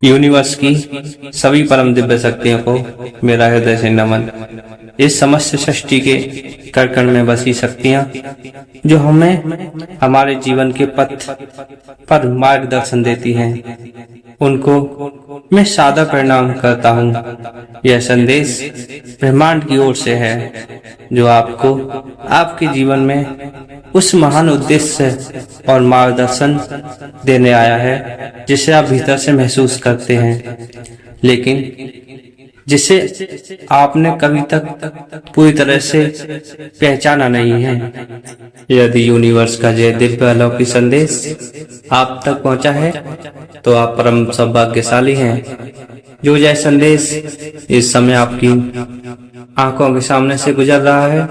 Universe की सभी परम दिव्य शक्तियों को मेरा हृदय से नमन। इस समस्त सृष्टि के कण कण में बसी शक्तियां जो हमें हमारे जीवन के पथ पर मार्गदर्शन देती हैं, उनको मैं सादर प्रणाम करता हूँ। यह संदेश ब्रह्मांड की ओर से है जो आपको आपके जीवन में उस महान उद्देश्य और मार्गदर्शन देने आया है जिसे आप भीतर से महसूस करते हैं, लेकिन जिसे आपने कभी तक पूरी तरह से पहचाना नहीं है। यदि यूनिवर्स का यह दिव्य अलौकिक संदेश आप तक पहुंचा है तो आप परम सौभाग्यशाली हैं। जो यह संदेश इस समय आपकी आंखों के सामने से गुजर रहा है,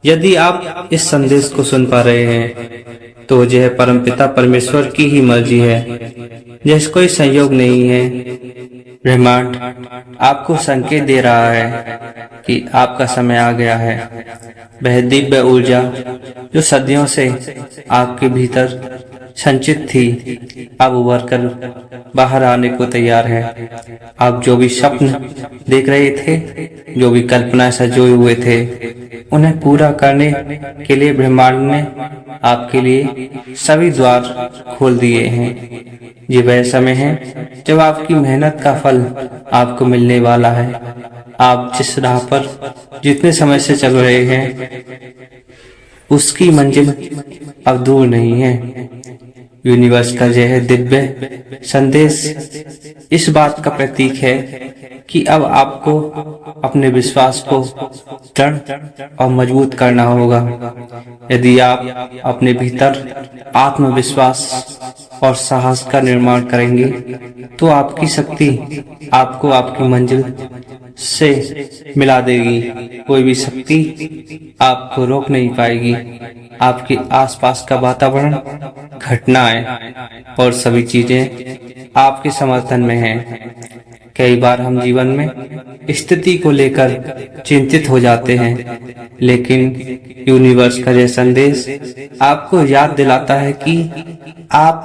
यदि आप इस संदेश को सुन पा रहे हैं तो यह परमपिता परमेश्वर की ही मर्जी है, जैसे कोई संयोग नहीं है। ब्रह्मांड आपको संकेत दे रहा है कि आपका समय आ गया है। वह दिव्य ऊर्जा जो सदियों से आपके भीतर संचित थी, अब उभर कर बाहर आने को तैयार है। आप जो भी स्वप्न देख रहे थे, जो भी कल्पना सजोए हुए थे, उन्हें पूरा करने के लिए ब्रह्मांड ने आपके लिए सभी द्वार खोल दिए हैं। ये वह समय है जब आपकी मेहनत का फल आपको मिलने वाला है। आप जिस राह पर जितने समय से चल रहे हैं, उसकी मंजिल अब दूर नहीं है। यूनिवर्स का यह दिव्य संदेश इस बात का प्रतीक है कि अब आपको अपने विश्वास को दृढ़ और मजबूत करना होगा। यदि आप अपने भीतर आत्मविश्वास और साहस का निर्माण करेंगे तो आपकी शक्ति आपको आपकी मंजिल से मिला देगी। कोई भी शक्ति आपको रोक नहीं पाएगी। आपके आसपास का वातावरण, घटनाएं और सभी चीजें आपके समर्थन में हैं। कई बार हम जीवन में स्थिति को लेकर चिंतित हो जाते हैं, लेकिन यूनिवर्स का यह संदेश आपको याद दिलाता है कि आप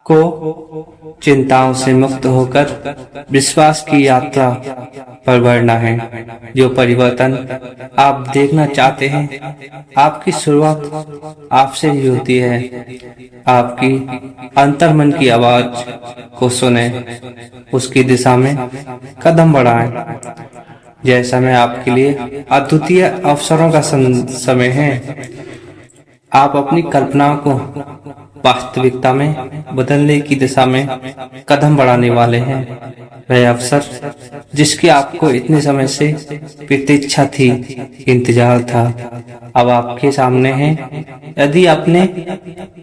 को चिंताओं से मुक्त होकर विश्वास की यात्रा पर बढ़ना है। जो परिवर्तन आप देखना चाहते हैं, आपकी शुरुआत आपसे ही होती है। आपकी अंतर्मन की आवाज को सुने, उसकी दिशा में कदम बढ़ाएं। यह समय आपके लिए अद्वितीय अवसरों का समय है। आप अपनी कल्पनाओं को वास्तविकता में बदलने की दिशा में कदम बढ़ाने वाले हैं। वह अवसर जिसकी आपको इतने समय से प्रतीक्षा थी, इंतजार था, अब आपके सामने है। यदि आपने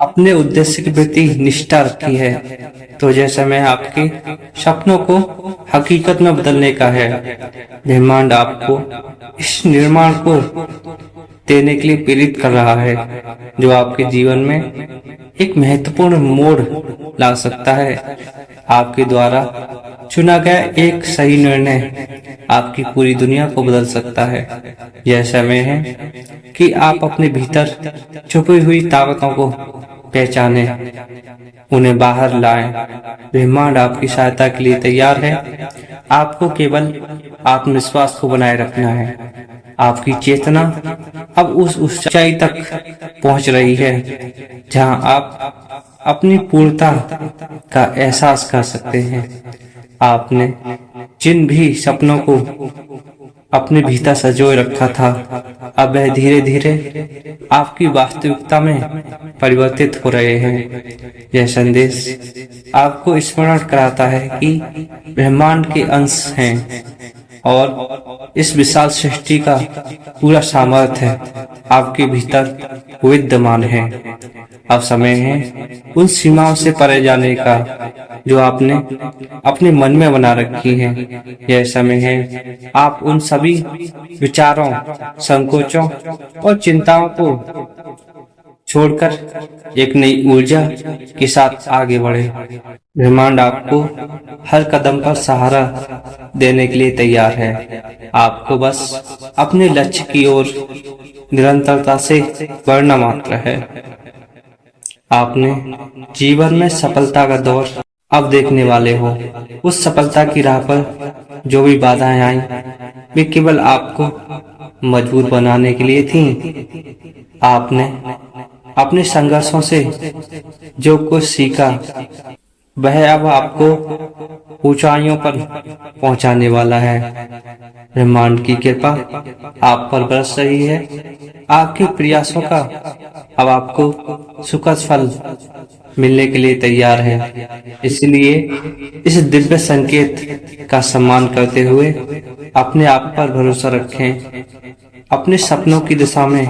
अपने उद्देश्य के प्रति निष्ठा रखी है तो यह समय आपके सपनों को हकीकत में बदलने का है। ब्रह्मांड आपको इस निर्माण को देने के लिए प्रेरित कर रहा है जो आपके जीवन में एक महत्वपूर्ण मोड़ ला सकता है। आपके द्वारा चुना गया एक सही निर्णय आपकी पूरी दुनिया को बदल सकता है। यह समय है कि आप अपने भीतर छुपी हुई ताकतों को पहचाने, उन्हें बाहर लाएं। ब्रह्मांड आपकी सहायता के लिए तैयार है। आपको केवल आत्मविश्वास को बनाए रखना है। आपकी चेतना अब उस ऊंचाई तक पहुंच रही है जहां आप अपनी पूर्णता का एहसास कर सकते हैं। आपने जिन भी सपनों को अपने भीतर संजोए रखा था, अब वह धीरे धीरे आपकी वास्तविकता में परिवर्तित हो रहे हैं। यह संदेश आपको स्मरण कराता है कि ब्रह्मांड के अंश हैं और इस विशाल सृष्टि का पूरा सामर्थ्य आपके भीतर विद्यमान है। अब समय है उन सीमाओं से परे जाने का जो आपने अपने मन में बना रखी है। यह समय है आप उन सभी विचारों, संकोचों और चिंताओं को छोड़कर एक नई ऊर्जा के साथ आगे बढ़े। ब्रह्मांड आपको हर कदम पर सहारा देने के लिए तैयार है। आपको बस अपने लक्ष्य की ओर निरंतरता से बढ़ना मात्र है। आपने जीवन में सफलता का दौर अब देखने वाले हो। उस सफलता की राह पर जो भी बाधाएं आई वे केवल आपको मजबूत बनाने के लिए थीं। आपने अपने संघर्षों से जो कुछ सीखा वह अब आपको ऊंचाइयों पर पहुंचाने वाला है। ब्रह्मांड की कृपा आप पर बरस रही है। आपके प्रयासों का अब आपको सुखद फल मिलने के लिए तैयार है। इसलिए इस दिव्य संकेत का सम्मान करते हुए अपने आप पर भरोसा रखें। अपने सपनों की दिशा में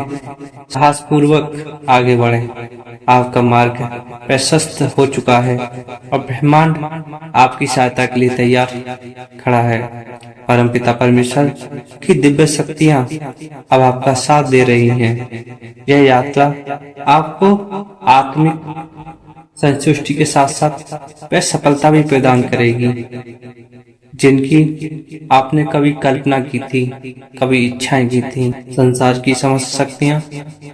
साहसपूर्वक आगे बढ़ें। आपका मार्ग प्रशस्त हो चुका है और ब्रह्मांड आपकी सहायता के लिए तैयार खड़ा है। परमपिता परमेश्वर की दिव्य शक्तियां अब आपका साथ दे रही हैं। यह यात्रा आपको आत्मिक संतुष्टि के साथ साथ वह सफलता भी प्रदान करेगी जिनकी आपने कभी कल्पना की थी, कभी इच्छाएं की थी। संसार की समस्त शक्तियां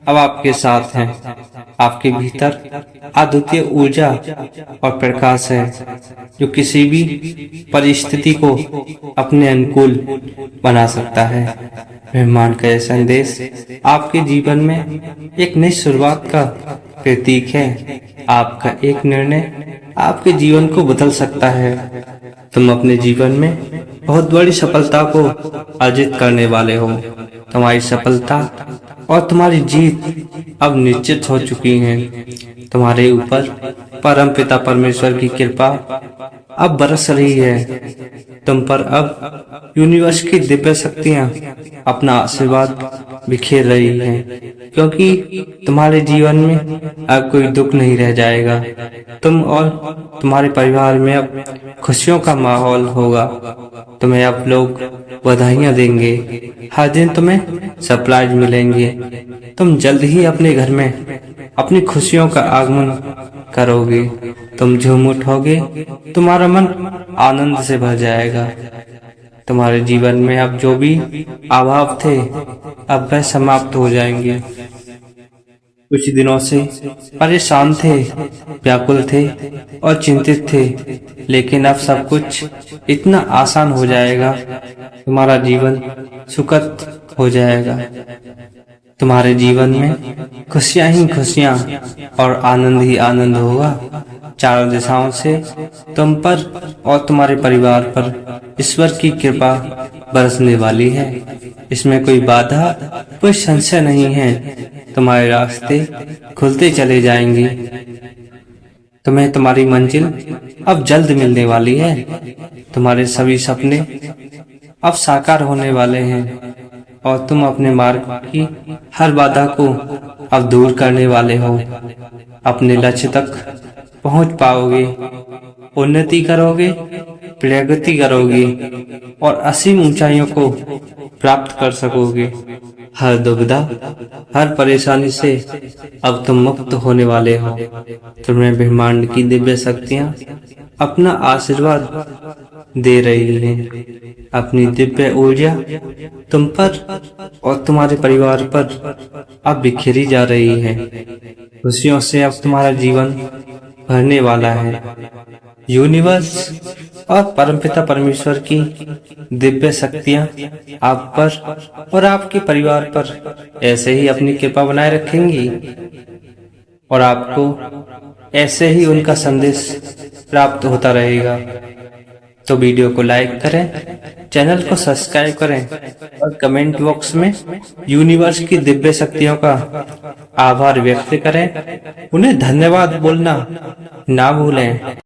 अब आपके साथ हैं। आपके भीतर अद्वितीय ऊर्जा और प्रकाश है जो किसी भी परिस्थिति को अपने अनुकूल बना सकता है। ब्रह्मांड का यह संदेश आपके जीवन में एक नई शुरुआत का प्रतीक है। आपका एक निर्णय आपके जीवन को बदल सकता है। तुम अपने जीवन में बहुत बड़ी सफलता को अर्जित करने वाले हो। तुम्हारी सफलता और तुम्हारी जीत अब निश्चित हो चुकी है। तुम्हारे ऊपर परम पिता परमेश्वर की कृपा अब बरस रही है। तुम पर अब यूनिवर्स की दिव्य शक्तियां अपना आशीर्वाद बिखेर रही हैं, क्योंकि तुम्हारे जीवन में अब कोई दुख नहीं रह जाएगा। तुम और तुम्हारे परिवार में अब खुशियों का माहौल होगा। तुम्हें अब लोग बधाइयां देंगे। हर दिन तुम्हें सरप्राइज मिलेंगे। तुम जल्द ही अपने घर में अपनी खुशियों का आगमन करोगे। तुम झूम उठोगे। तुम्हारा मन आनंद से भर जाएगा। तुम्हारे जीवन में अब जो भी अभाव थे अब वह समाप्त हो जाएंगे। कुछ दिनों से परेशान थे, व्याकुल थे और चिंतित थे, लेकिन अब सब कुछ इतना आसान हो जाएगा। तुम्हारा जीवन सुखद हो जाएगा। तुम्हारे जीवन में खुशियां ही खुशियां और आनंद ही आनंद होगा। चारों दिशाओं से तुम पर और तुम्हारे परिवार पर ईश्वर की कृपा बरसने वाली है। इसमें कोई बाधा, कोई संशय नहीं है। तुम्हारे रास्ते खुलते चले जाएंगे। तुम्हें तुम्हारी मंजिल अब जल्द मिलने वाली है। तुम्हारे सभी सपने अब साकार होने वाले हैं और तुम अपने मार्ग की हर बाधा को अब दूर करने वाले हो। अपने लक्ष्य तक पहुंच पाओगे, उन्नति करोगे, प्रगति करोगे और असीम ऊंचाइयों को प्राप्त कर सकोगे। हर दुविधा, हर परेशानी से अब तुम मुक्त होने वाले हो। तुम्हें ब्रह्मांड की दिव्य शक्तियां अपना आशीर्वाद दे रही हैं। अपनी दिव्य ऊर्जा तुम पर और तुम्हारे परिवार पर अब बिखेरी जा रही है। खुशियों से अब तुम्हारा जीवन भरने वाला है। यूनिवर्स और परमपिता परमेश्वर की दिव्य शक्तियां आप पर और आपके परिवार पर ऐसे ही अपनी कृपा बनाए रखेंगी और आपको ऐसे ही उनका संदेश प्राप्त होता रहेगा। तो वीडियो को लाइक करें, चैनल को सब्सक्राइब करें और कमेंट बॉक्स में यूनिवर्स की दिव्य शक्तियों का आभार व्यक्त करें। उन्हें धन्यवाद बोलना ना भूलें।